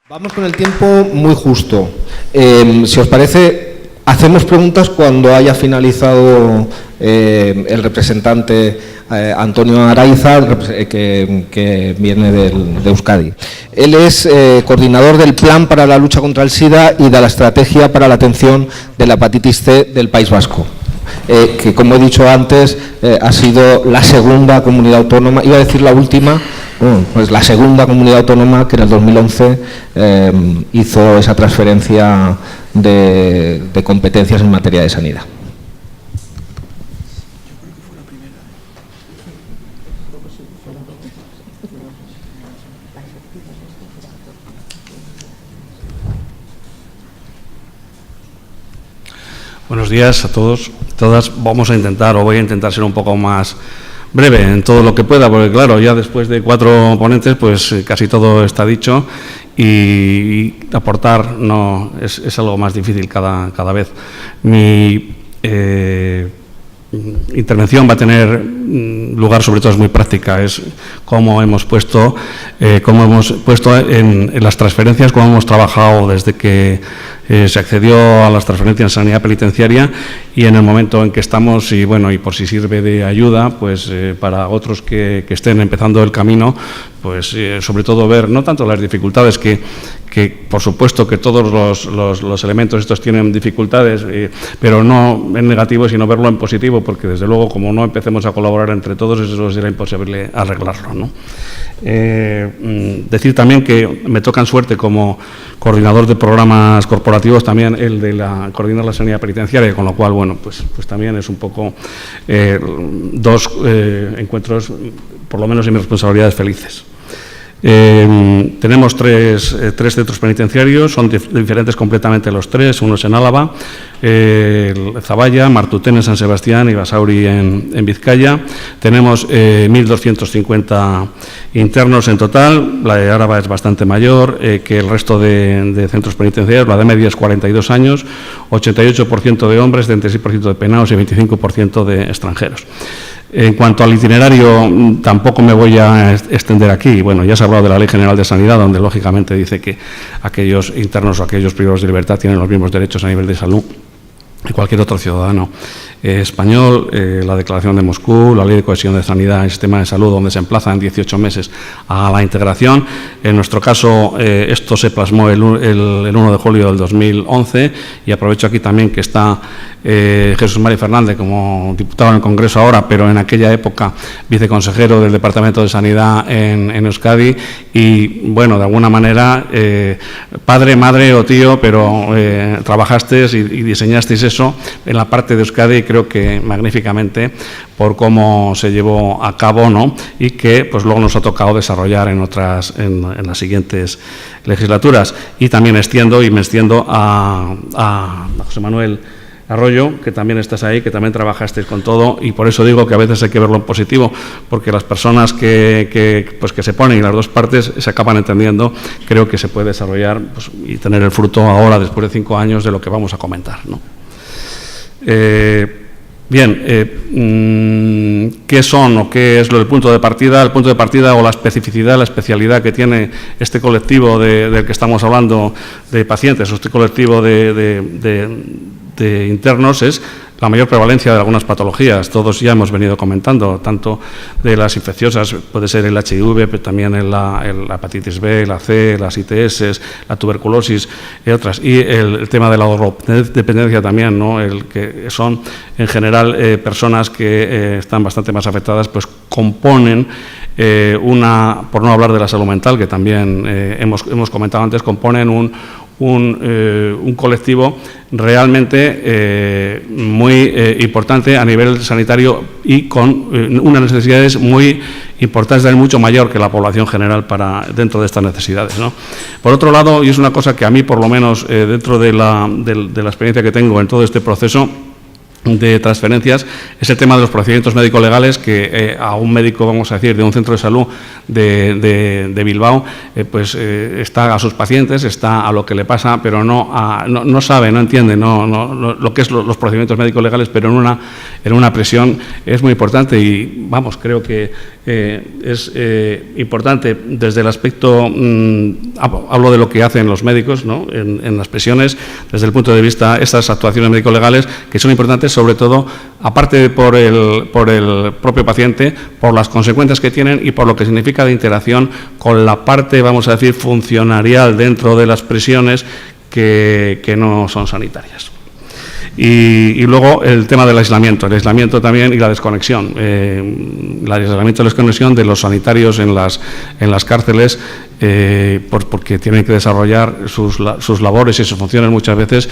Vamos con el tiempo muy justo. Si os parece, hacemos preguntas cuando haya finalizado el representante Antonio Araiza, que viene de Euskadi. Él es coordinador del Plan para la Lucha contra el SIDA y de la Estrategia para la Atención de la Hepatitis C del País Vasco. Que, como he dicho antes, ha sido la segunda comunidad autónoma, iba a decir la última, pues la segunda comunidad autónoma que en el 2011 hizo esa transferencia de competencias en materia de sanidad. Buenos días a todos, todas. Vamos a intentar, o voy a intentar ser un poco más breve en todo lo que pueda, porque claro, ya después de 4 ponentes, pues casi todo está dicho y aportar no es algo más difícil cada vez. Mi intervención va a tener lugar, sobre todo es muy práctica, es cómo hemos puesto en las transferencias, cómo hemos trabajado desde que se accedió a las transferencias en sanidad penitenciaria y en el momento en que estamos, y bueno, y por si sirve de ayuda, pues para otros que estén empezando el camino, pues sobre todo ver no tanto las dificultades que por supuesto que todos los elementos estos tienen dificultades, pero no en negativo, sino verlo en positivo, porque desde luego como no empecemos a colaborar entre todos, eso será imposible arreglarlo, ¿no? Decir también que me tocan suerte como coordinador de programas corporativos también el de coordinar la sanidad penitenciaria, con lo cual, bueno, pues también es un poco 2 encuentros, por lo menos en mis responsabilidades, felices. Tenemos 3 centros penitenciarios, son diferentes completamente los 3, uno es en Álava, Zaballa, Martutén en San Sebastián y Basauri en Vizcaya. Tenemos 1.250 internos en total, la de Álava es bastante mayor que el resto de centros penitenciarios, la de media es 42 años, 88% de hombres, 36% de penados y 25% de extranjeros. En cuanto al itinerario, tampoco me voy a extender aquí. Bueno, ya se ha hablado de la Ley General de Sanidad, donde lógicamente dice que aquellos internos o aquellos privados de libertad tienen los mismos derechos a nivel de salud que cualquier otro ciudadano español, la Declaración de Moscú, la Ley de Cohesión de Sanidad y Sistema de Salud, donde se emplaza en 18 meses a la integración. En nuestro caso, esto se plasmó el 1 de julio del 2011 y aprovecho aquí también que está Jesús Mari Fernández como diputado en el Congreso ahora, pero en aquella época viceconsejero del Departamento de Sanidad en Euskadi y, bueno, de alguna manera, padre, madre o tío, pero trabajasteis y diseñasteis eso en la parte de Euskadi, creo que magníficamente, por cómo se llevó a cabo, ¿no? Y que pues luego nos ha tocado desarrollar en las siguientes legislaturas. Y también me extiendo a José Manuel Arroyo, que también estás ahí, que también trabajasteis con todo, y por eso digo que a veces hay que verlo en positivo, porque las personas que se ponen en las 2 partes se acaban entendiendo, creo que se puede desarrollar pues, y tener el fruto ahora, después de 5 años, de lo que vamos a comentar, ¿no? ¿Qué son o qué es lo del punto de partida? El punto de partida o la especificidad, la especialidad que tiene este colectivo del que estamos hablando de pacientes, o este colectivo de internos, es la mayor prevalencia de algunas patologías. Todos ya hemos venido comentando, tanto de las infecciosas, puede ser el HIV, pero también la hepatitis B, la C, las ITS, la tuberculosis y otras. Y el tema de la drogodependencia también, ¿no? El que son, en general, personas que están bastante más afectadas, pues componen por no hablar de la salud mental, que también hemos comentado antes, componen un colectivo realmente muy importante a nivel sanitario y con unas necesidades muy importantes, mucho mayor que la población general dentro de estas necesidades, ¿no? Por otro lado, y es una cosa que a mí, por lo menos, dentro de la experiencia que tengo en todo este proceso, de transferencias es el tema de los procedimientos médico-legales que a un médico, vamos a decir, de un centro de salud de Bilbao, está a sus pacientes, está a lo que le pasa, pero no sabe, no entiende lo que es los procedimientos médico-legales, pero en una presión es muy importante y, vamos, creo que es importante desde el aspecto, hablo de lo que hacen los médicos, ¿no?, en las prisiones, desde el punto de vista, estas actuaciones médico-legales que son importantes, sobre todo, aparte por el propio paciente, por las consecuencias que tienen y por lo que significa de interacción con la parte, vamos a decir, funcionarial dentro de las prisiones que no son sanitarias. Y luego el tema del aislamiento también y la desconexión, el aislamiento y la desconexión de los sanitarios en las cárceles, porque tienen que desarrollar sus labores y sus funciones muchas veces,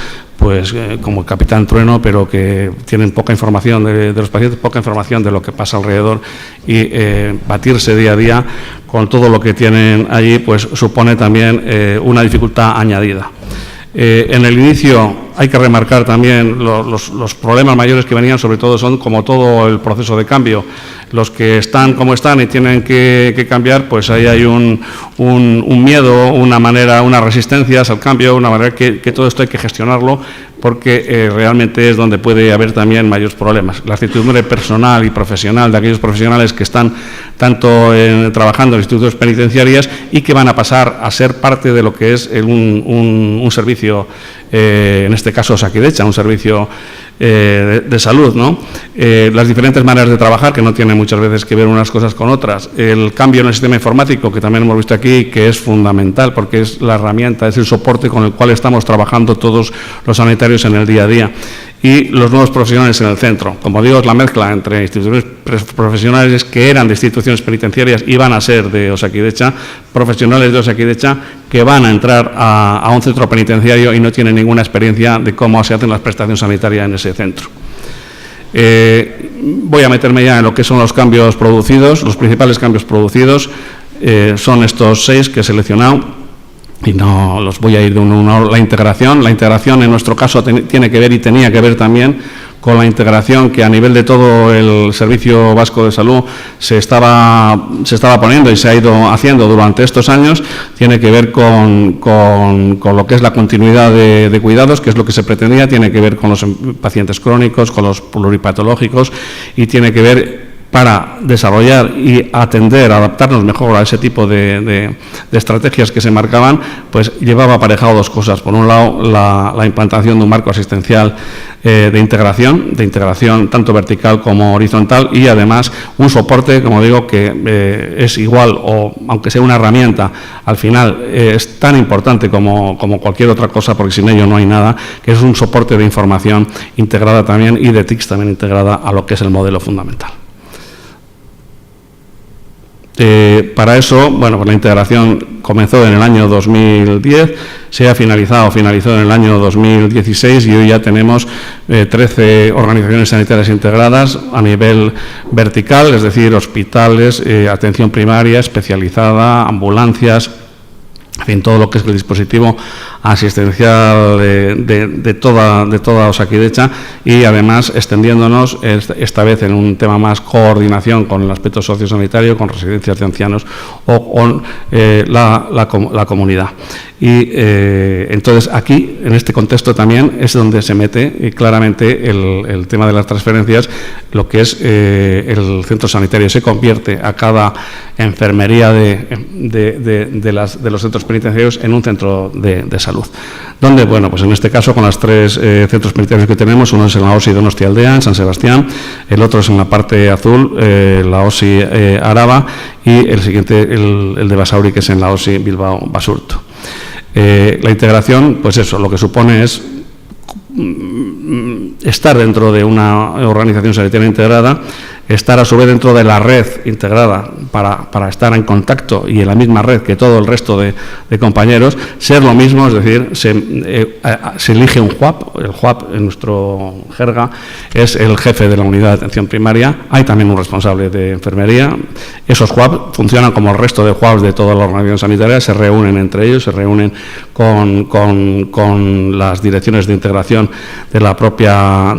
como el capitán Trueno, pero que tienen poca información de los pacientes, poca información de lo que pasa alrededor y batirse día a día con todo lo que tienen allí, pues supone también una dificultad añadida. En el inicio hay que remarcar también los problemas mayores que venían, sobre todo son como todo el proceso de cambio. Los que están como están y tienen que cambiar, pues ahí hay un miedo, unas resistencias al cambio, una manera que todo esto hay que gestionarlo, porque realmente es donde puede haber también mayores problemas. La certidumbre personal y profesional de aquellos profesionales que están tanto trabajando en instituciones penitenciarias y que van a pasar a ser parte de lo que es un servicio, en este caso Osakidetza, un servicio de salud, ¿no? Las diferentes maneras de trabajar, que no tienen muchas veces que ver unas cosas con otras. El cambio en el sistema informático, que también hemos visto aquí, que es fundamental, porque es la herramienta, es el soporte con el cual estamos trabajando todos los sanitarios en el día a día. Y los nuevos profesionales en el centro. Como digo, es la mezcla entre instituciones profesionales que eran de instituciones penitenciarias y van a ser de Osakidetza, profesionales de Osakidetza que van a entrar a un centro penitenciario y no tienen ninguna experiencia de cómo se hacen las prestaciones sanitarias en ese centro. Voy a meterme ya en lo que son los cambios producidos. Los principales cambios producidos son estos 6 que he seleccionado. Y no los voy a ir de uno a uno. La integración en nuestro caso tiene que ver y tenía que ver también con la integración que a nivel de todo el Servicio Vasco de Salud se estaba poniendo y se ha ido haciendo durante estos años. Tiene que ver con lo que es la continuidad de cuidados, que es lo que se pretendía, tiene que ver con los pacientes crónicos, con los pluripatológicos y tiene que ver para desarrollar y atender, adaptarnos mejor a ese tipo de estrategias que se marcaban, pues llevaba aparejado 2 cosas. Por un lado, la implantación de un marco asistencial de integración tanto vertical como horizontal y además un soporte, como digo, que es igual o aunque sea una herramienta, al final es tan importante como cualquier otra cosa, porque sin ello no hay nada, que es un soporte de información integrada también y de TICS también integrada a lo que es el modelo fundamental. Para eso, pues la integración comenzó en el año 2010, finalizó en el año 2016 y hoy ya tenemos 13 organizaciones sanitarias integradas a nivel vertical, es decir, hospitales, atención primaria, especializada, ambulancias, en fin, todo lo que es el dispositivo asistencial de toda Osakidetza y además extendiéndonos esta vez en un tema más coordinación con el aspecto sociosanitario, con residencias de ancianos o con la comunidad. Y entonces aquí, en este contexto también, es donde se mete claramente el tema de las transferencias, lo que es el centro sanitario. Se convierte a cada enfermería de los centros penitenciarios en un centro de salud. Donde, pues en este caso, con los 3 centros penitenciarios que tenemos, uno es en la OSI Donostialdea, en San Sebastián, el otro es en la parte azul, la OSI Araba, y el siguiente, el de Basauri, que es en la OSI Bilbao Basurto. La integración, pues eso, lo que supone es estar dentro de una organización sanitaria integrada estar a su vez dentro de la red integrada para estar en contacto y en la misma red que todo el resto de compañeros, ser lo mismo, es decir, se elige un JUAP. El JUAP, en nuestro jerga, es el jefe de la unidad de atención primaria. Hay también un responsable de enfermería. Esos JUAP funcionan como el resto de JUAPs de toda la organización sanitaria, se reúnen entre ellos, se reúnen con las direcciones de integración de la propia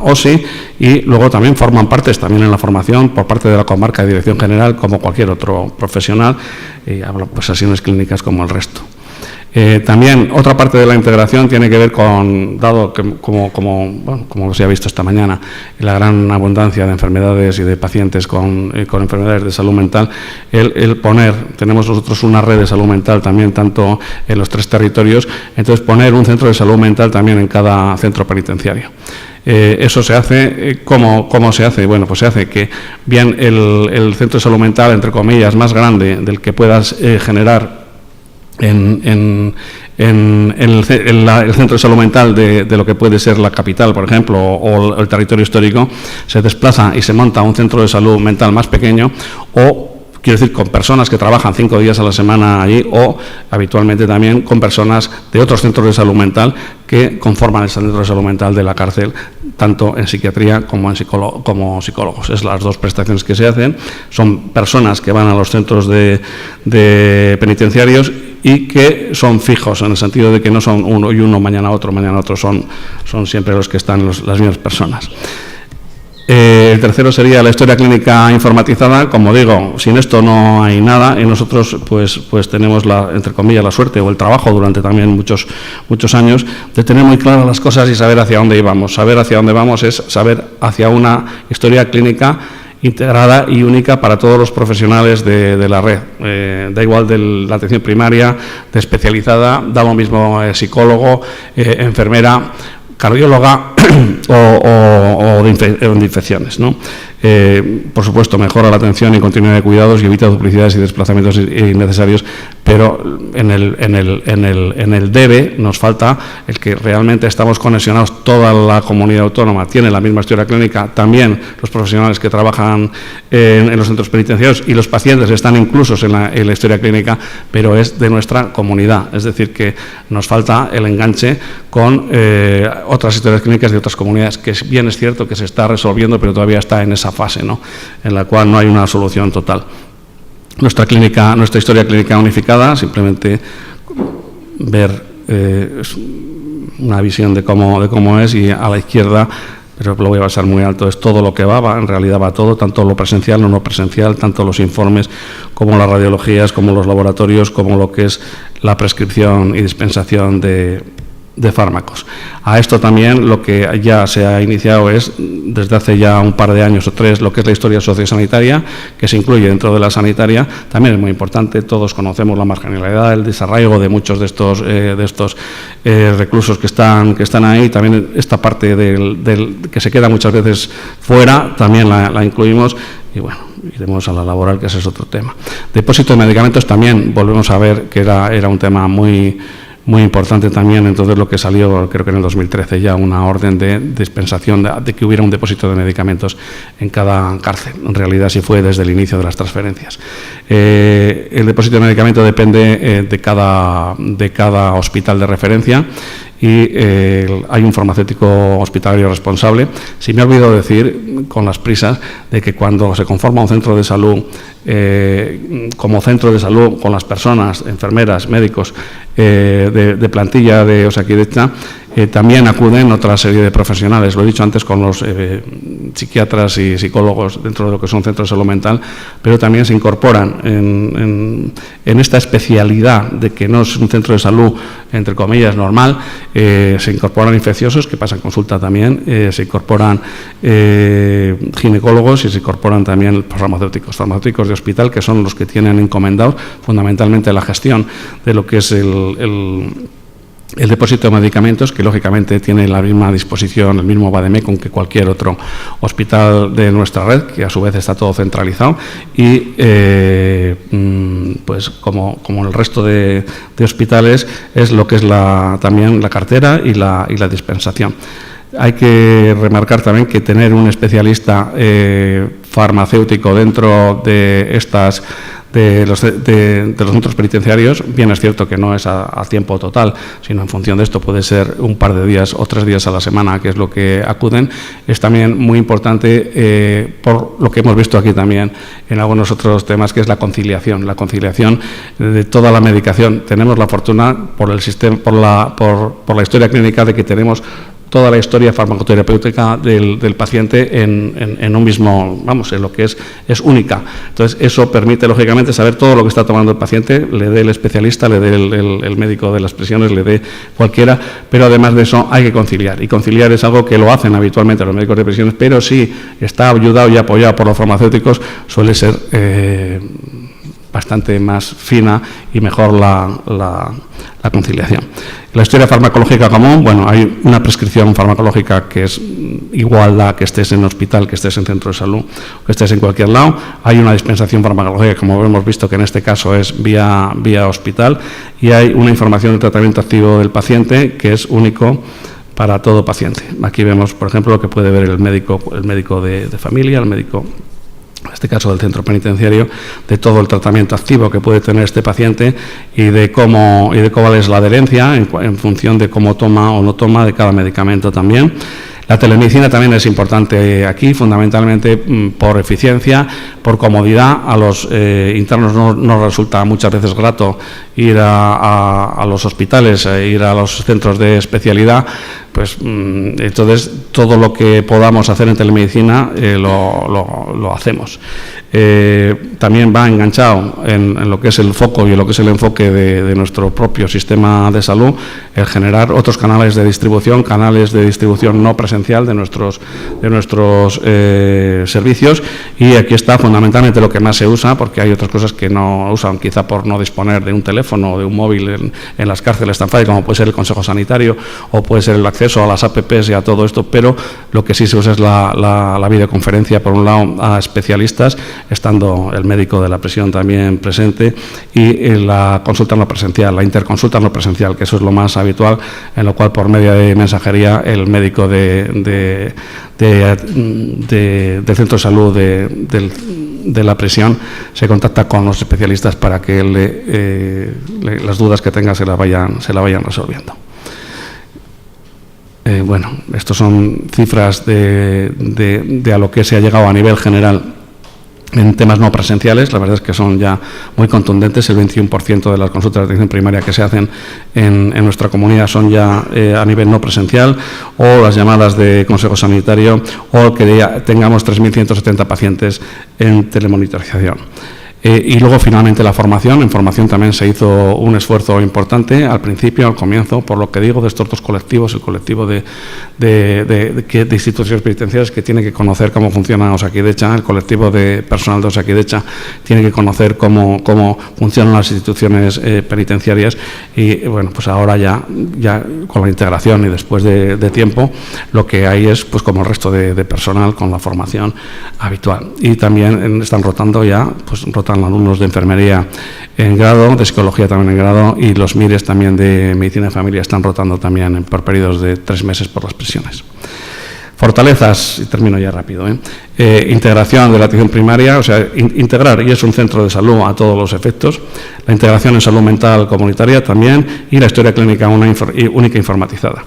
OSI, y luego también forman parte también en la formación por parte de la comarca de dirección general, como cualquier otro profesional, y hablo pues sesiones clínicas como el resto. También otra parte de la integración tiene que ver con, dado que como se ha visto esta mañana, la gran abundancia de enfermedades y de pacientes con enfermedades de salud mental, tenemos nosotros una red de salud mental también, tanto en los 3 territorios, entonces poner un centro de salud mental también en cada centro penitenciario. Eso se hace, ¿cómo se hace? Bueno, pues se hace que bien el centro de salud mental, entre comillas, más grande del que puedas generar en el centro de salud mental de lo que puede ser la capital, por ejemplo, o el territorio histórico, se desplaza y se monta un centro de salud mental más pequeño, o quiero decir, con personas que trabajan 5 días a la semana allí, o habitualmente también con personas de otros centros de salud mental que conforman el centro de salud mental de la cárcel, tanto en psiquiatría como psicólogos. Es las 2 prestaciones que se hacen. Son personas que van a los centros de penitenciarios y que son fijos, en el sentido de que no son uno y uno, mañana otro, son siempre los que están las mismas personas. El tercero sería la historia clínica informatizada. Como digo, sin esto no hay nada, y nosotros pues tenemos entre comillas, la suerte o el trabajo durante también muchos años de tener muy claras las cosas y saber hacia dónde íbamos. Saber hacia dónde vamos es saber hacia una historia clínica integrada y única para todos los profesionales de la red. Da igual de la atención primaria, de especializada, da lo mismo psicólogo, enfermera, cardióloga o de infecciones, ¿no? Por supuesto, mejora la atención y continuidad de cuidados y evita duplicidades y desplazamientos innecesarios, pero en el debe nos falta el que realmente estamos conexionados, toda la comunidad autónoma tiene la misma historia clínica, también los profesionales que trabajan en los centros penitenciarios, y los pacientes están inclusos en la historia clínica, pero es de nuestra comunidad, es decir, que nos falta el enganche con otras historias clínicas de otras comunidades, que bien es cierto que se está resolviendo, pero todavía está en esa fase, ¿no?, en la cual no hay una solución total. Nuestra historia clínica unificada, simplemente ver una visión de cómo es, y a la izquierda, pero lo voy a basar muy alto, es todo lo que va, en realidad va todo, tanto lo presencial, lo no presencial, tanto los informes como las radiologías, como los laboratorios, como lo que es la prescripción y dispensación de fármacos. A esto también lo que ya se ha iniciado es, desde hace ya un par de años o 3, lo que es la historia sociosanitaria, que se incluye dentro de la sanitaria. También es muy importante, todos conocemos la marginalidad, el desarraigo de muchos de estos reclusos que están ahí. También esta parte que se queda muchas veces fuera, también la incluimos, y bueno, iremos a la laboral, que ese es otro tema. Depósito de medicamentos también volvemos a ver que era un tema muy importante también. Entonces, lo que salió, creo que en el 2013, ya una orden de dispensación de que hubiera un depósito de medicamentos en cada cárcel. En realidad, sí fue desde el inicio de las transferencias. El depósito de medicamentos depende de cada hospital de referencia, y hay un farmacéutico hospitalario responsable. Si me he olvidado decir, con las prisas, de que cuando se conforma un centro de salud, como centro de salud, con las personas, enfermeras, médicos, de plantilla de Osakidetza, también acuden otra serie de profesionales, lo he dicho antes, con los psiquiatras y psicólogos dentro de lo que son centros de salud mental, pero también se incorporan en esta especialidad de que no es un centro de salud, entre comillas, normal. Se incorporan infecciosos, que pasan consulta también, se incorporan ginecólogos, y se incorporan también farmacéuticos de hospital, que son los que tienen encomendados fundamentalmente la gestión de lo que es el depósito de medicamentos, que lógicamente tiene la misma disposición, el mismo vademecum que cualquier otro hospital de nuestra red, que a su vez está todo centralizado, y pues como el resto de hospitales, es lo que es también la cartera y la dispensación. Hay que remarcar también que tener un especialista farmacéutico dentro de los centros penitenciarios, bien es cierto que no es a tiempo total, sino en función de esto puede ser un par de días o 3 días a la semana, que es lo que acuden. Es también muy importante, por lo que hemos visto aquí también en algunos otros temas, que es la conciliación de toda la medicación. Tenemos la fortuna por el sistema, por la historia clínica, de que tenemos toda la historia farmacoterapéutica del paciente en un mismo, en lo que es única. Entonces, eso permite, lógicamente, saber todo lo que está tomando el paciente, le dé el especialista, le dé el médico de las prisiones, le dé cualquiera, pero además de eso hay que conciliar. Y conciliar es algo que lo hacen habitualmente los médicos de prisiones, pero si está ayudado y apoyado por los farmacéuticos, suele ser bastante más fina y mejor la conciliación. La historia farmacológica común, hay una prescripción farmacológica que es igual a que estés en hospital, que estés en centro de salud, que estés en cualquier lado. Hay una dispensación farmacológica, como hemos visto, que en este caso es vía hospital, y hay una información del tratamiento activo del paciente que es único para todo paciente. Aquí vemos, por ejemplo, lo que puede ver el médico de familia, el médico, en este caso del centro penitenciario, de todo el tratamiento activo que puede tener este paciente y de cuál es la adherencia en función de cómo toma o no toma de cada medicamento también. La telemedicina también es importante aquí, fundamentalmente por eficiencia, por comodidad. A los internos no resulta muchas veces grato ir a los hospitales, ir a los centros de especialidad. Entonces todo lo que podamos hacer en telemedicina lo hacemos. También va enganchado en lo que es el foco y en lo que es el enfoque de nuestro propio sistema de salud, el generar otros canales de distribución no presencial de nuestros servicios, y aquí está fundamentalmente lo que más se usa, porque hay otras cosas que no usan, quizá por no disponer de un teléfono o de un móvil en las cárceles tan fácil como puede ser el Consejo Sanitario o puede ser el acceso a las APPs y a todo esto, pero lo que sí se usa es la videoconferencia, por un lado, a especialistas, estando el médico de la prisión también presente, y la consulta no presencial, la interconsulta no presencial, que eso es lo más habitual, en lo cual por medio de mensajería el médico del centro de salud de la prisión se contacta con los especialistas para que las dudas que tenga se la vayan resolviendo. Estos son cifras de a lo que se ha llegado a nivel general en temas no presenciales. La verdad es que son ya muy contundentes. El 21% de las consultas de atención primaria que se hacen en nuestra comunidad son ya a nivel no presencial, o las llamadas de Consejo Sanitario, o que ya tengamos 3.170 pacientes en telemonitorización. Y luego, finalmente, la formación. En formación también se hizo un esfuerzo importante al principio, al comienzo, por lo que digo, de estos dos colectivos, el colectivo de instituciones penitenciarias, que tiene que conocer cómo funciona Osakidecha, el colectivo de personal de Osakidecha tiene que conocer cómo funcionan las instituciones penitenciarias, y ahora ya con la integración y después de tiempo, lo que hay es, como el resto de personal, con la formación habitual. Y también están rotando rotan alumnos de enfermería en grado, de psicología también en grado, y los MIRES también de medicina de familia están rotando también por periodos de 3 meses por las prisiones. Fortalezas, y termino ya rápido, integración de la atención primaria, integrar, y es un centro de salud a todos los efectos, la integración en salud mental comunitaria también, y la historia clínica única informatizada.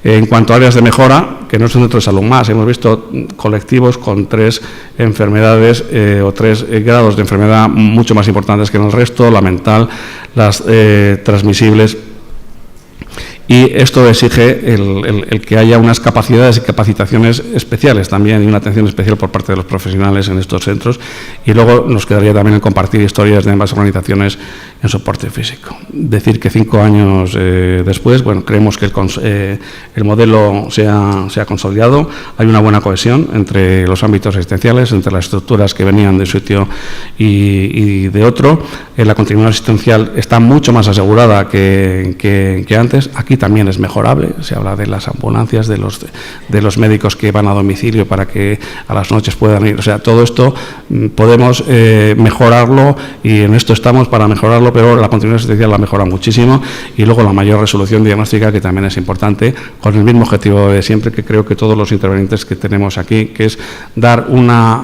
En cuanto a áreas de mejora, que no es un centro de salud más, hemos visto colectivos con 3 enfermedades o 3 grados de enfermedad mucho más importantes que en el resto: la mental, las transmisibles. Y esto exige el que haya unas capacidades y capacitaciones especiales también, y una atención especial por parte de los profesionales en estos centros. Y luego nos quedaría también el compartir historias de ambas organizaciones en soporte físico. Decir que 5 años después, creemos que el modelo se ha consolidado. Hay una buena cohesión entre los ámbitos asistenciales, entre las estructuras que venían de un sitio y de otro. La continuidad asistencial está mucho más asegurada que antes. Aquí también es mejorable. Se habla de las ambulancias, de los médicos que van a domicilio para que a las noches puedan ir. O sea, todo esto podemos mejorarlo, y en esto estamos para mejorarlo, pero la continuidad asistencial la mejora muchísimo, y luego la mayor resolución diagnóstica, que también es importante, con el mismo objetivo de siempre, que creo que todos los intervenientes que tenemos aquí, que es dar una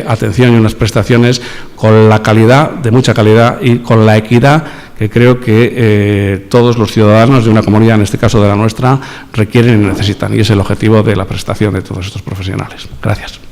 atención y unas prestaciones con la calidad, de mucha calidad, y con la equidad que creo que todos los ciudadanos de una comunidad, en este caso de la nuestra, requieren y necesitan, y es el objetivo de la prestación de todos estos profesionales. Gracias.